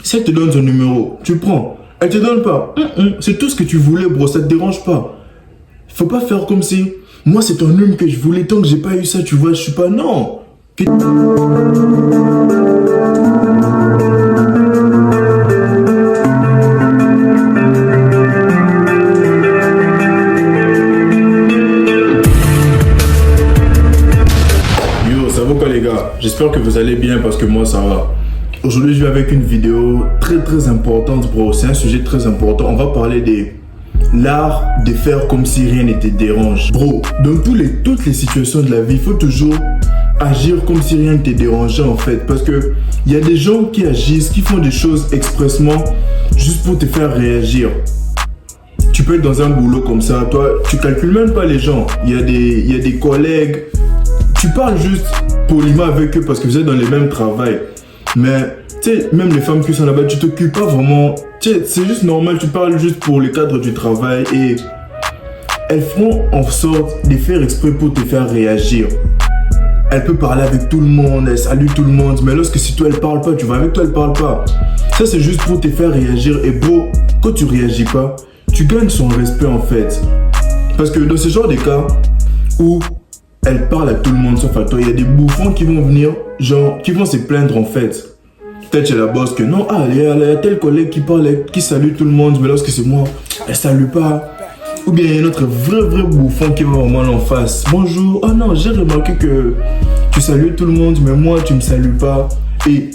Si elle te donne son numéro, tu prends. Elle te donne pas. C'est tout ce que tu voulais, bro. Ça te dérange pas. Faut pas faire comme si... Moi, c'est ton homme que je voulais. Tant que j'ai pas eu ça, tu vois, je suis pas... Non. Yo, ça va quoi les gars? J'espère que vous allez bien parce que moi, ça va. Aujourd'hui, je vais avec une vidéo très importante, bro. C'est un sujet très important. On va parler des... l'art de faire comme si rien ne te dérange. Bro, dans toutes les situations de la vie, il faut toujours agir comme si rien ne te dérangeait en fait. Parce que il y a des gens qui agissent, qui font des choses expressement juste pour te faire réagir. Tu peux être dans un boulot comme ça, toi, tu calcules même pas les gens. Il y a des collègues, tu parles juste poliment avec eux parce que vous êtes dans les mêmes travails. Mais, tu sais, même les femmes qui sont là-bas, tu t'occupes pas vraiment. Tu sais, c'est juste normal, tu parles juste pour le cadre du travail et elles feront en sorte de faire exprès pour te faire réagir. Elle peut parler avec tout le monde, elle salue tout le monde, mais lorsque si toi elle parle pas, tu vas avec toi, elle parle pas. Ça, c'est juste pour te faire réagir et bro, quand tu réagis pas, tu gagnes son respect en fait. Parce que dans ce genre de cas où elle parle à tout le monde sauf à toi, il y a des bouffons qui vont venir, genre, qui vont se plaindre en fait. Peut-être chez la boss que non, il y a tel collègue qui parle, qui salue tout le monde, mais lorsque c'est moi, elle salue pas. Ou bien il y a un autre vrai bouffon qui va vraiment en face. Bonjour, oh non, j'ai remarqué que tu salues tout le monde, mais moi tu me salues pas. Et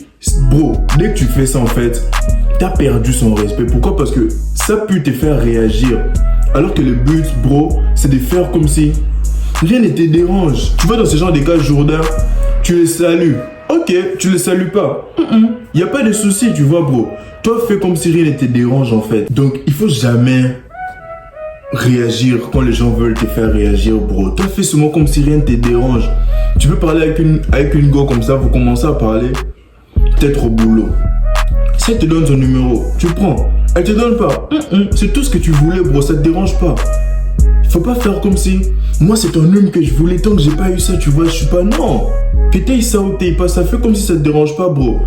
bro, dès que tu fais ça en fait, t'as perdu son respect. Pourquoi? Parce que ça peut te faire réagir. Alors que le but, bro, c'est de faire comme si rien ne te dérange. Tu vois, dans ce genre de cas, Jourdain, tu les salues. Ok, tu les salues pas. Y a pas de souci, tu vois, bro. Toi, fais comme si rien ne te dérange, en fait. Donc, il faut jamais réagir quand les gens veulent te faire réagir, bro. Toi, fais seulement comme si rien ne te dérange. Tu peux parler avec une go comme ça, vous commencez à parler, peut-être au boulot. Si elle te donne son numéro, tu prends. Elle te donne pas. C'est tout ce que tu voulais, bro. Ça te dérange pas. Faut pas faire comme si... Moi, c'est ton homme que je voulais. Tant que j'ai pas eu ça, tu vois, je suis pas... Non. Que t'aies ça ou t'aies pas ça, fais comme si ça te dérange pas, bro.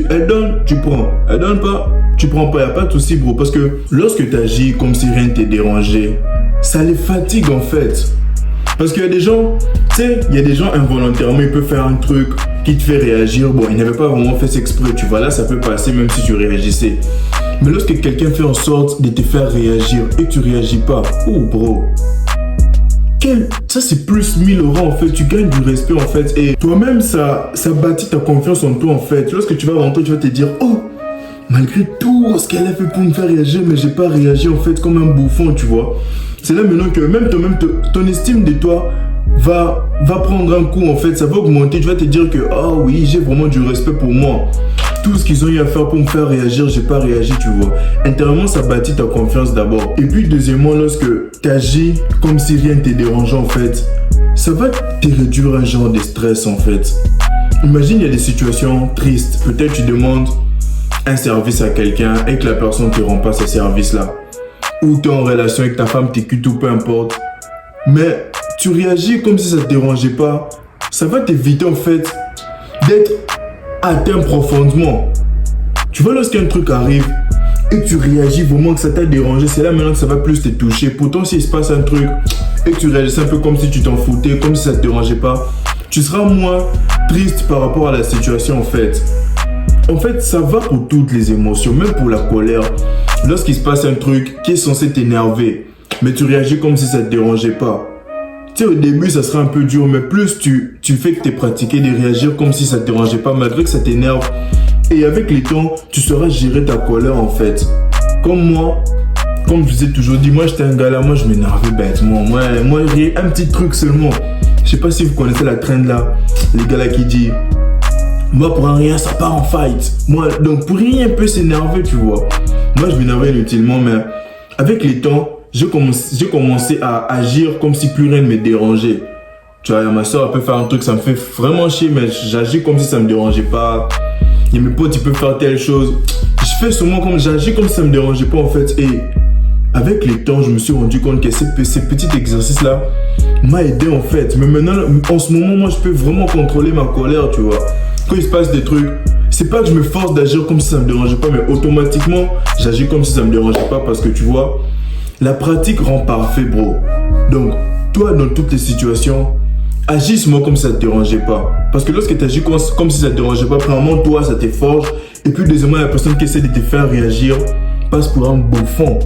Elle donne, tu prends. Elle donne pas, tu prends pas. Y a pas de souci, bro. Parce que lorsque t'agis comme si rien ne t'est dérangé, ça les fatigue, en fait. Parce qu'il y a des gens... Tu sais, il y a des gens involontairement, ils peuvent faire un truc qui te fait réagir. Bon, ils n'avaient pas vraiment fait exprès, tu vois. Là, ça peut passer même si tu réagissais. Mais lorsque quelqu'un fait en sorte de te faire réagir et que tu réagis pas, oh bro, ça c'est plus 1000 € en fait, tu gagnes du respect en fait et toi-même ça bâtit ta confiance en toi en fait. Lorsque tu vas rentrer, tu vas te dire, oh, malgré tout ce qu'elle a fait pour me faire réagir, mais j'ai pas réagi en fait comme un bouffon, tu vois. C'est là maintenant que même ton estime de toi va prendre un coup en fait, ça va augmenter, tu vas te dire que, oh oui, j'ai vraiment du respect pour moi. Tout ce qu'ils ont eu à faire pour me faire réagir, j'ai pas réagi, tu vois. Intérieurement, ça bâtit ta confiance d'abord. Et puis, deuxièmement, lorsque tu agis comme si rien ne te dérangeait, en fait, ça va te réduire un genre de stress, en fait. Imagine, il y a des situations tristes. Peut-être tu demandes un service à quelqu'un et que la personne ne te rend pas ce service-là. Ou tu es en relation avec ta femme, t'écoutes ou peu importe. Mais tu réagis comme si ça ne te dérangeait pas. Ça va t'éviter, en fait, d'être atteint profondément. Tu vois, lorsqu'un truc arrive et que tu réagis vraiment que ça t'a dérangé, c'est là maintenant que ça va plus te toucher. Pourtant, s'il se passe un truc et que tu réagis un peu comme si tu t'en foutais, comme si ça te dérangeait pas, tu seras moins triste par rapport à la situation en fait. En fait, ça va pour toutes les émotions, même pour la colère. Lorsqu'il se passe un truc qui est censé t'énerver, mais tu réagis comme si ça te dérangeait pas. Tu sais, au début, ça sera un peu dur, mais plus tu fais que tu es pratiqué de réagir comme si ça te dérangeait pas, malgré que ça t'énerve. Et avec le temps, tu sauras gérer ta colère, en fait. Comme moi, comme je vous ai toujours dit, moi, j'étais un gars là, moi, je m'énervais bêtement. Moi, un petit truc seulement. Je sais pas si vous connaissez la trend là, les gars là qui disent, moi, pour un rien, ça part en fight. Moi, donc, pour rien, il peut s'énerver, tu vois. Moi, je m'énervais inutilement, mais avec le temps, j'ai commencé à agir comme si plus rien ne me dérangeait. Tu vois, ma soeur, elle peut faire un truc, ça me fait vraiment chier, mais j'agis comme si ça me dérangeait pas. Et mes potes, ils peuvent faire telle chose. Je fais seulement comme j'agis comme si ça me dérangeait pas en fait. Et avec le temps, je me suis rendu compte que ces petits exercices-là m'a aidé en fait. Mais maintenant, en ce moment, moi, je peux vraiment contrôler ma colère, tu vois. Quand il se passe des trucs, c'est pas que je me force d'agir comme si ça me dérangeait pas, mais automatiquement, j'agis comme si ça me dérangeait pas parce que tu vois, la pratique rend parfait, bro. Donc, toi, dans toutes les situations, agis seulement comme si ça te dérangeait pas. Parce que lorsque tu agis comme si ça te dérangeait pas, premièrement, toi, ça te forge. Et puis, deuxièmement, la personne qui essaie de te faire réagir passe pour un bouffon.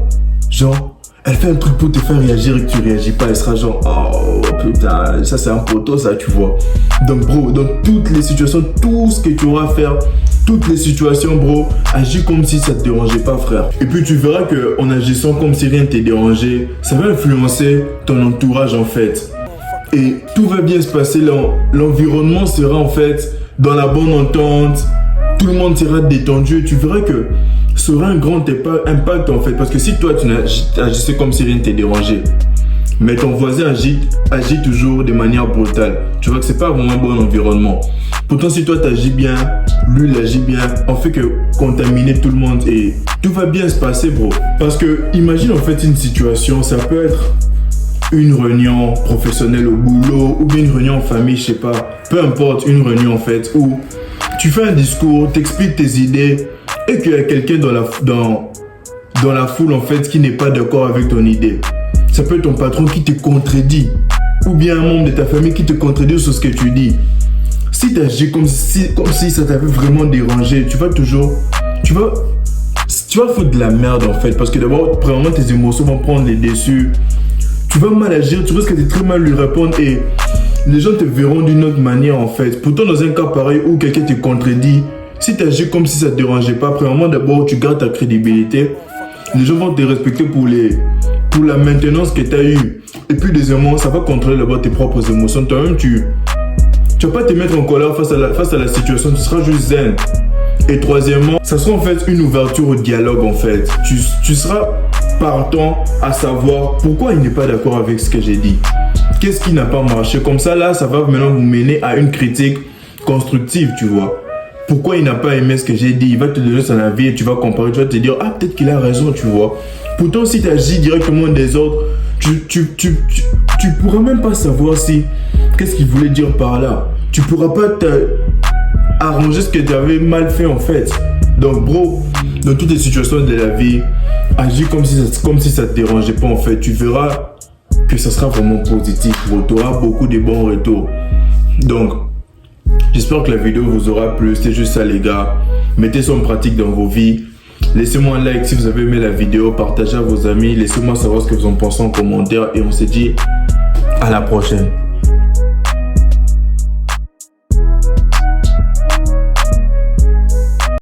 Genre, elle fait un truc pour te faire réagir et que tu réagis pas. Elle sera genre, oh putain, ça c'est un poteau, ça, tu vois. Donc, bro, dans toutes les situations, tout ce que tu auras à faire, toutes les situations, bro, agis comme si ça te dérangeait pas, frère. Et puis, tu verras qu'en agissant comme si rien ne t'est dérangé, ça va influencer ton entourage, en fait. Et tout va bien se passer, l'environnement sera en fait dans la bonne entente, tout le monde sera détendu et tu verras que ça aura un grand impact en fait. Parce que si toi tu agissais comme si rien ne t'est dérangé, mais ton voisin agit toujours de manière brutale, tu vois que c'est pas vraiment un bon environnement. Pourtant si toi tu agis bien, lui il agit bien, on fait que contaminer tout le monde et tout va bien se passer, bro. Parce que imagine en fait une situation, ça peut être une réunion professionnelle au boulot ou bien une réunion en famille, je sais pas, peu importe, une réunion en fait où tu fais un discours, t'expliques tes idées et qu'il y a quelqu'un dans la foule en fait qui n'est pas d'accord avec ton idée. Ça peut être ton patron qui te contredit ou bien un membre de ta famille qui te contredit sur ce que tu dis. Si tu agis comme si ça t'avait vraiment dérangé, tu vas foutre de la merde en fait parce que d'abord, premièrement, tes émotions vont prendre les dessus. Tu vas mal agir, tu risques de très mal lui répondre et les gens te verront d'une autre manière en fait. Pourtant dans un cas pareil où quelqu'un te contredit, si tu agis comme si ça ne te dérangeait pas, premièrement d'abord tu gardes ta crédibilité. Les gens vont te respecter pour la maintenance que tu as eue. Et puis deuxièmement, ça va contrôler d'abord tes propres émotions. Toi-même tu vas pas te mettre en colère face à la situation, tu seras juste zen. Et troisièmement, ça sera en fait une ouverture au dialogue en fait. Tu seras partant à savoir pourquoi il n'est pas d'accord avec ce que j'ai dit. Qu'est-ce qui n'a pas marché? Comme ça, là, ça va maintenant vous mener à une critique constructive, tu vois. Pourquoi il n'a pas aimé ce que j'ai dit? Il va te donner son avis et tu vas comparer, tu vas te dire, ah, peut-être qu'il a raison, tu vois. Pourtant, si tu agis directement des autres, tu pourras même pas savoir qu'est-ce qu'il voulait dire par là. Tu pourras pas arranger ce que tu avais mal fait, en fait. Donc, bro, dans toutes les situations de la vie, agis comme si ça te dérangeait pas en fait. Tu verras que ça sera vraiment positif. Tu auras beaucoup de bons retours. Donc, j'espère que la vidéo vous aura plu. C'est juste ça les gars. Mettez ça en pratique dans vos vies. Laissez-moi un like si vous avez aimé la vidéo. Partagez à vos amis. Laissez-moi savoir ce que vous en pensez en commentaire. Et on se dit à la prochaine.